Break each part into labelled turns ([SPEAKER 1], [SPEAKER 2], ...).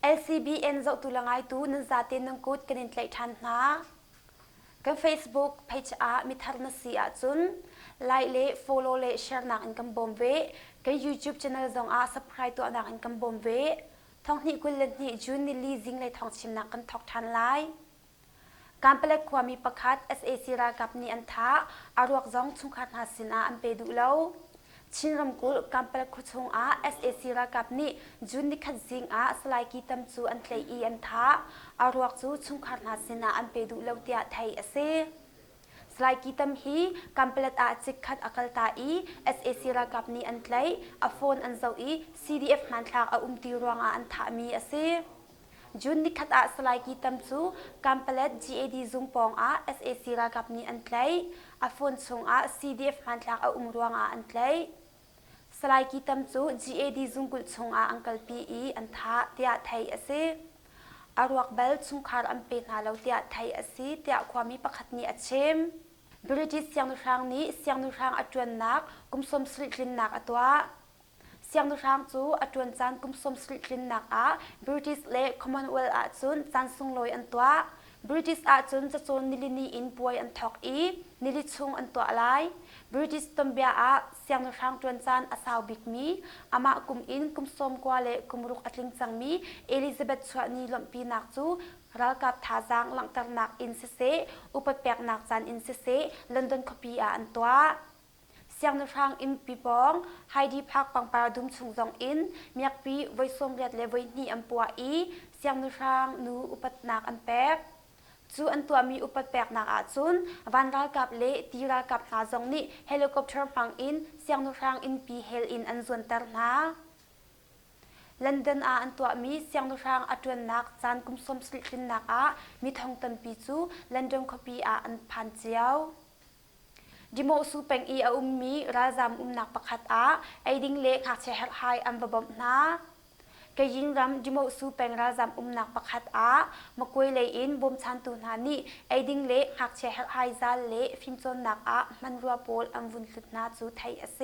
[SPEAKER 1] LCBN zo tulangai tu nan zatin ng kut kanin tlai than na kan Facebook page a mitharna si a chun like le follow le share nak in kam bombe kan YouTube channel zong a subscribe tu anak in kam bombe thong ni kul len ni jun ni li jing le thong chim nak kan thok than laiการเปลกความมีประคัด SAC รากับนีอันท้าอารวกจ้องชุงขัดหาสินาอันเปดูเล่าชินรำกุลการเปลกคุชงอา SAC รากับนีจุนนิขัดจิงอาสลายกีตัมจูอันเทลีอันท้าอารวกจูชุงขัดหาสินาอันเปดูเล่าเตียไทยเสสลายกีตัมฮีการเปลกอาจิกขัดอักลตาอี SAC รากับนีอันเทลีอโฟนอันเจ้าอี CDF มันทางอาตีรวงอาอันท้ามีเสจุนนิขัดอาสลายกีตัมจูการเปลด GAD ซุงปองอา SAC รากับนีอันเทลีอโฟนชงอา CDF มันทางอารวงอาอันเทลีสลายกีตัมจู GAD ซุงกุลชงอาอังกัลปีอีอันท้าเตียไทยเสอารวกเบลชุงคาร์อันเป็นหาเราเตียไทยเสเตียความมีประคัดนี้อัดเชมบริจิตเสียงนุชางนี้เสียงนุชางอัจวนนักกุมสมสลิลินนักอัตัวเสียงนุชางจูอัจวนจันกุมสมสลิลินนักอาบริจิตเล่คอมมอนเวลอาจุนจันซุงลอยอันตัวบริจิตอาจุนจะโซนนิลินีอินป่วยอันทอกอีนิลิชุงอันตัวอะไรบริจิตตมเบียอาเสียงนุชางจวนจันอาสาวบิกมีอามากุมอินกุมสมกว่าเล่กุมรุกอัตลิงจังมีเอลิซาเบธชวนีลมปีนักจูรัลกับทาจังหลังตร์นักอินเซเซอุปเปกนักจันอินเซเซลอนดอนคอปีอาอันตัวเสียงนุชางอินปีปองไฮดีพักปังปาดุมชุงจงอินเมียกปีไว้ส่งเรียดเลไว้นี่อันปัวอีเสียงนุชางนูอุปนักอันแปกจูอันตัวมีอุปแปกนักอาจุนวันรัลกับเละตีรัลกับหาจงนี่เฮลิคอปเตอร์ฟังอินเสียงนุชางอินปีเฮลอินอันส่วนตร์นาลอนดอนอาอันตัวมีเสียงนุชางอัจวนนักจานกุมสมสลินนักอามีทองตันปีจูลอนดอนคอปีอาอันพันเจียวดิโมสูเป็งอีอามีราจามนักประคัดอาไอดิงเล็กหักเชฮไฮอันบบมนาเกยิงรำดิโมสูเป็งราจามนักประคัดอามากวยเลยอินบมชันตุนานีไอดิงเล็กหักเชฮไฮซาเล่ฟิมจนนักอามันรัวโพลอันวุนสุดนาจูไทยเส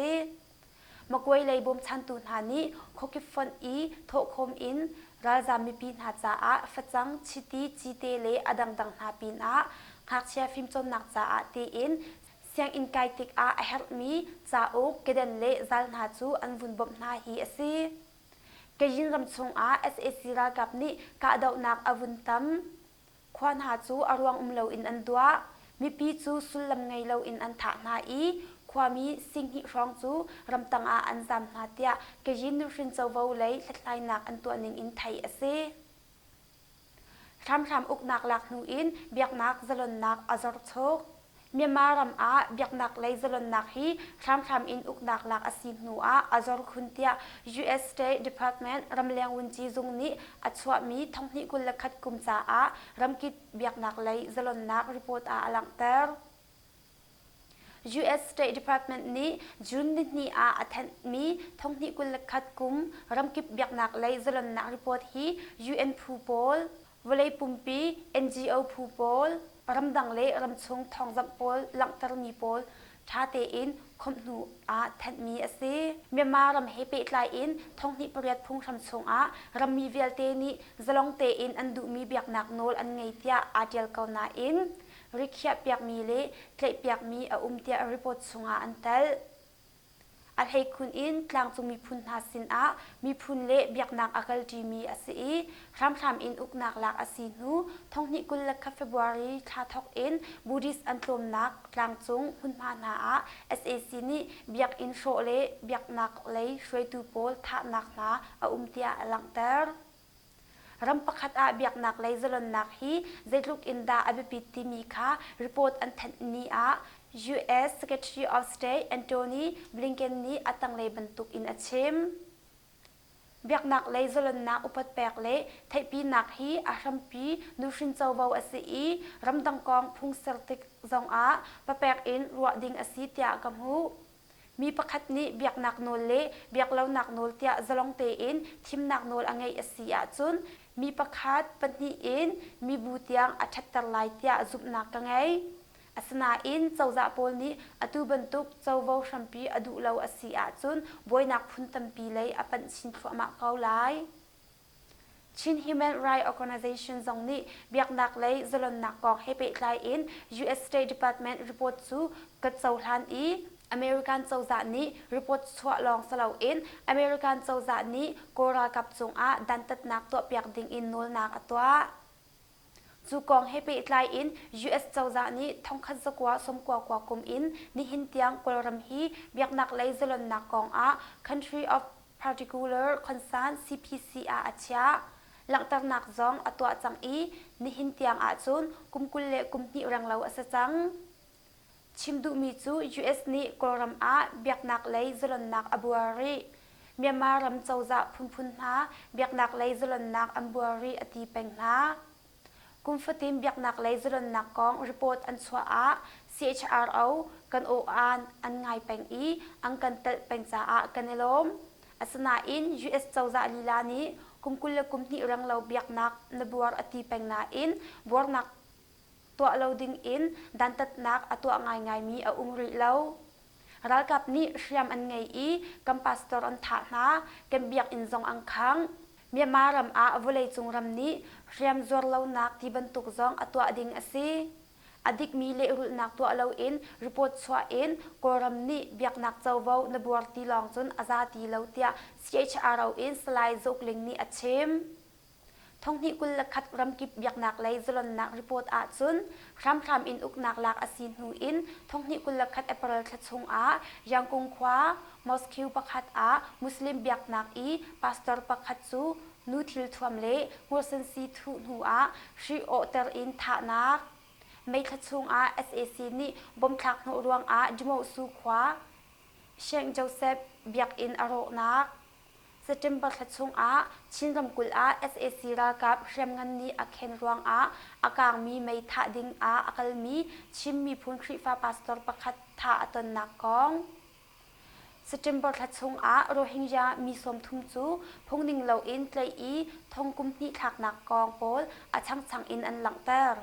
[SPEAKER 1] มากวยเลยบมชันตุนานีโคกิฟอนอีโทคมอินราจามีปีนหาจ้าอาฟัจังชิตีจีเตเลอดังดังนาปีนอาหักเชฟิมจนนักจ้าอาตีอินเสียงอินไกติกอาเฮลมีจ้าโอกเกเดนเล่จัลนาจูอันวุนบมนาฮีเสเกยินรำชงอา SAC รากับนี่กาดาวนักอวุนตัมควานหาจูอารวงเลวอินอันดัวมีปีจูสุลลำไงเลวอินอันถานาอีความมีสิ่งที่รองจูรำตังอาอันจำนาเตียเกยินรุนเจ้าเวลเลยลัดไลนักอันตัวหนึ่งอินไทยเสทำอุกนักหลักนูอินเบียกนักจลนนักอาจารย์โชกเมียมารำอาเบียกนักเลยจลนนักฮีทำอินอุกนักหลักอาศินูอาอาจารย์คุณเตีย U.S. State Department รำเลียงวันจีจุงนี้อัจฉริมีท่องนี้กุลขัดกุมจ้าอารำกิดเบียกนักเลยจลนนักรีพอร์ตอาหลังเตอร์ U.S. State Department นี้จุนนี้อาอัฐมีท่องนี้กุลขัดกุมรำกิดเบียกนักเลยจลนนักรีพอร์ตฮี UN ผู้บอลวลัยปุ่มปี NGO ผู้บอลรำดังเล่รำชงทองจับโพลหลังตรมีโพลชาเตอินคมนูอาแทนมีอซีเมียมารำเฮเปตไลอินทองนิปริยัดพุงรำชงอารำมีเวลเตนีจลองเตอินอันดูมีเบียกนักโนลอันไงเตียอาเดียลเกานาอินริกยาเปียกมีเล่เทลเปียกมีอาเตียรีพอร์ตชงอาอันเตลอัลให้คุณอินกลางจงมีพุนหาสินอามีพุนเละเบียกนักอักลจีมีอาศีรำอินอุกนักหลักอาศีนูท่องนิกุลลักเฟบรุรีชาทอกอินบูดิสอันตรมนักกลางจงพุนพานาอา SAC นี่เบียกอินโชเละเบียกนักเลยช่วยตูโพลท่านักนาอาเตียหลังเตอร์รำประคัดอาเบียกนักเลยจลนนักฮีเจลุกอินดาอบิปิติมีค่ะรีพอร์ตอันทันนี้อาU.S. Secretary of State Anthony Blinken นี้อัตังเลยบรรทุกอินอาเชมเบียกนักเลยจลนนักอุปแปกเละไทปีนักฮีอาชัมปีนูชินเจ้าเวาอสีรำดังกองพุงเซลติกจงอาปะแปกอินรัวดิงอสีเตียกัมหูมีประคัดนี้เบียกนักโนเละเบียกเล่านักโนเตียจลองเตอินทิมนักโนอังไงอสีอาจุนมีประคัดปนีอินมีบูเตียงอัชัตตะไลเตียจุบนักกังไงอาสนาอินเจ้าจ่าโพลนี้อตุบรรทุกเจ้าเวาชัมปีอดุเลาอสีอาจุนบวยนักพุนตัมปีเลยอปันชินฝัวมาเกาไล Chin Human Rights Organization zong ni biak nak lei zolon nak kong hepe tlai in US State Department report chu kat chau hlan I American chau za ni report chwa long salo in American chau za ni kora kap chung a dan tat nak to piak ding in nol nak atwa chu kong hepe tlai in US chau za ni thong khat zakwa som kwa kum in ni hin tiang kolram hi biak nak lei zolon nak kong a Country of Particular Concern CPCR achia Langtar nak zong atwa chang I ni hin tiang a chun kumkul le kumni ranglo asa chang chimdu mi chu US ni kolram a biak nak lei zolon nak abuari Myanmar ram chawza phun na biak nak lei zolon nak abuari ati peng na kumfatim biak nak lei zolon nak kong report an chwa a CHRO kan o an ngai peng I ang kan tel peng cha a kanelom asana in US chawza lila ni kumkul le kumni ranglo biak nak nabuar ati peng na in buar nak tua loading in dan tat nak atua ngai mi a umri lo ral kap ni hriam an ngai I kam pastor an tha na kem biak in zong ang khang Myanmar ram a volei chung ram ni hriam zor lo nak ti bantuk zong atua ding asi adik mi le rul nak tua lo in report chwa in koram ni biak nak chawvo na buar ti long chun azati lo tia CHRO in slai zokling ni achem thong ni kul khat ram kip biak nak lei zolon nak report a chun khram in uk nak lak asin hu in thong ni kul khat April thachung a yangkung khwa Moscow pakhat a Muslim biak nak I pastor pakhat chu nu thil thuam le ngorsen si thu hu a shri oter in tha nak mai thachung a SAC ni bom thak no ruang a jmo su khwa Sheng Joseph biak in aro nak September thachung a chinram kul a SAC ra kap hrem ngan ni akhen ruang a akang mi mai tha ding a akal mi chim mi phun khri fa pastor pakhat tha aton nak kong September thachung a Rohingya mi som thum chu phongning lo in tlai I thong kum ni thak nak kong pol a chang in an lang ter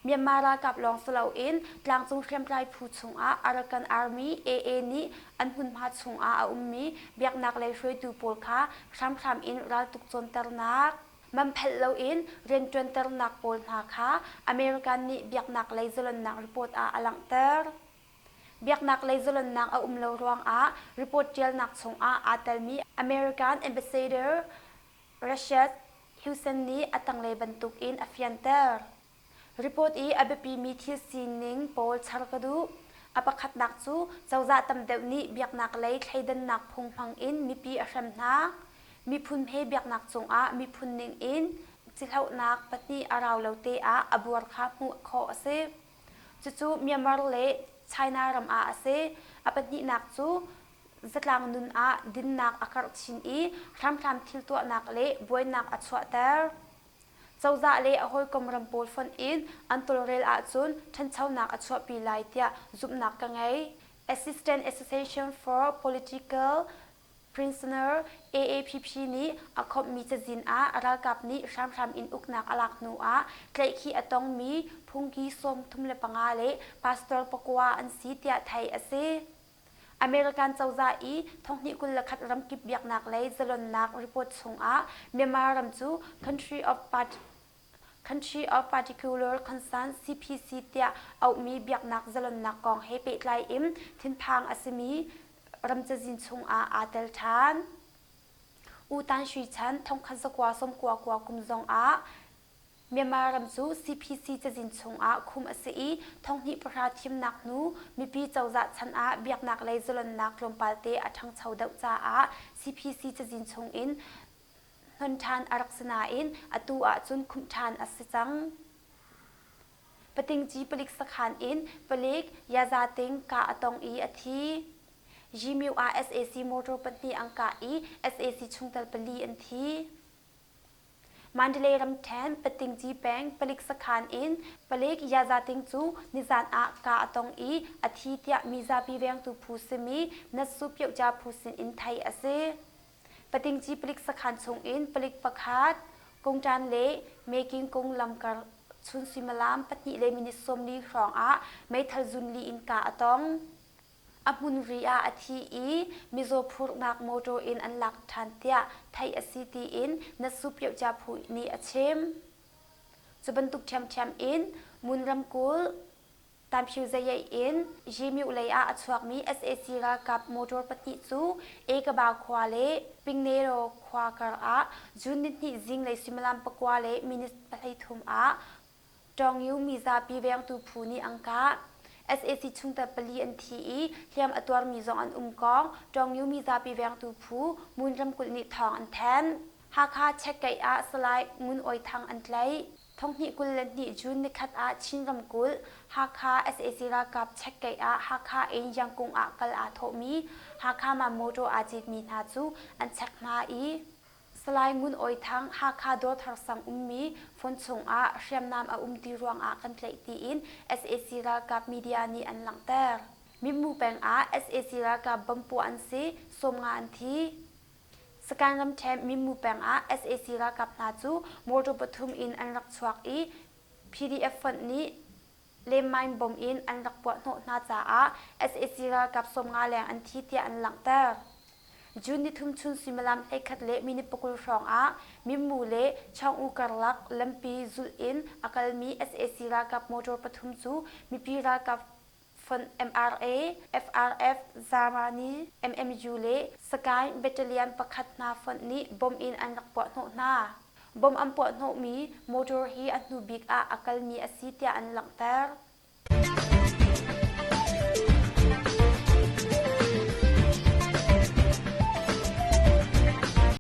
[SPEAKER 1] Myanmar ra kap long salo in tlang chung hriam tlai phu chung a Arakan Army AA ni an hun ma chung a ummi biak nak lei hroi tu pol kha khram in ral tuk chon ter nak mam phel lo in ren twen ter nak pol na kha American ni biak nak lei zolon nak report a alang ter biak nak lei zolon nak a lo ruang a report tel nak chung a atal mi American ambassador Rashad Hussein ni atang lei bantuk in afian ter report I abepi mi thil sining pol charkadu apakhat nak chu chawza tam deuh ni biak nak lei thleidan nak phung phang in mi pi ahram na mi phun he biak nak chung a mi phun ning in chilhau nak patni araw lote a abuar kha mu kho ase chu Myanmar le China ram a ase apatni nak chu zatlang nun a din nak akar chin I thlam thil to nak le boy nak achwa ter chawza le ahoi komram pol fon in antolrel a chun than chau nak achwa pi lai tia zup nak ka ngai Assistant Association for Political Prisoner AAPP ni akhop mi chajin a aral kap ni hram in uk nak alak nu a tlai khi atong mi phungki som thum le panga le pastor pakwa an si tia thai ase American chawza I thong ni kul khat ram kip biak nak lei zalon nak report chung a Myanmar ram chu Country of Particular Concern CPC tia au mi biak nak zalon nak kong he pe tlai im thin phang asimi ram chajin chung a atel than u tan shui chan thong khan zakwa som kwa kum zong a Myanmar ram chu CPC chajin chung a khum ase I thong ni pra thim nak nu mi pi chawza chan a biak nak lei zolon nak lompalte athang chho deuh cha a CPC chajin chung in hon than araksana in atu a chun khum than ase chang pating ji palik sakhan in palik yaza ting ka atong I athi Jimiu a SAC motor patni angka I SAC chungtal pali an thi Mandalay ram ten pating ji peng palik sakhan in palik yaza ting chu nizan a ka atong I athi tia miza pi veng tu phu semi na su pyau ja phu sin in thai ase pating ji palik sakhan chung in palik pakhat kong tan le making kong lamkar chun simalam patni le minit som li rong a mai thal zun li in ka atong อมุนรีอาอทีอีมิโซพูรนักโมโตอินอันลักทันเตียไทยอซีตีอินนัสุเปียวจาพูนีอเชมจะบรรทุกแชมอินมุนรำกุลตามชิวใจอินจิมิวเลยอาอัชวักมี SAC รากับโมโตปฏิจูเอกบาควาเลปิงเนโรควากระอาจุนนิติจิงเลยสิมลัมปควาเลมินิสปะไลทุมอาจองยูมีซาปีเวงตูพูนีอังกา SAC ชุงแต่ปลีอันทีเทียมอตัวมีจงอันกองจองยูมีซาปีเวงตูพูมุนรำกุลนิทองอันแทนหากาเช็คไกอาสไลมุนออยทางอันไกลท่องนิกุลเลนิจุนนิคัดอาชินรำกุลหากา SAC รากับเช็คไกอาหากาเองยังคงอากลอาโทมีหากามาโมโตอาจิตมีนาจูอันเช็คมาอีสไลมุนออยทางหากาโดทารสังมีฝนส่งอาเรียมนามอาตีรวงอากันไกลตีอิน SAC รากับมีเดียนีอันหลังเตอร์มิมูแปงอา SAC รากับบัมปูอันซีสมงานทีสการรำแชมมิมูแปงอา SAC รากับนาจูโมโตปทุมอินอันรักชวักอี PDF ฟันนี้เลมไมบอมอินอันรักปวดโนนาจาอา SAC รากับสมงาแรงอันทีเตียอันหลังเตอร์จุนนิทุมชุนสิมลามไอคัดเลมินิปกุลฟองอามิมูเลช่องอุกรลักลัมปีจุลอินอักลมี SAC รากับโมโตปทุมจูมีปีรากับฟัน MRA FRF ซามานี MMU เลสกายเบตเลียนประคัดนาฟันนี้บอมอินอันรักปวดโนนาบอมอันปวดโนมีโมโตฮีอันนูบิกอาอักลมีอสิเตียอันหลังเตอร์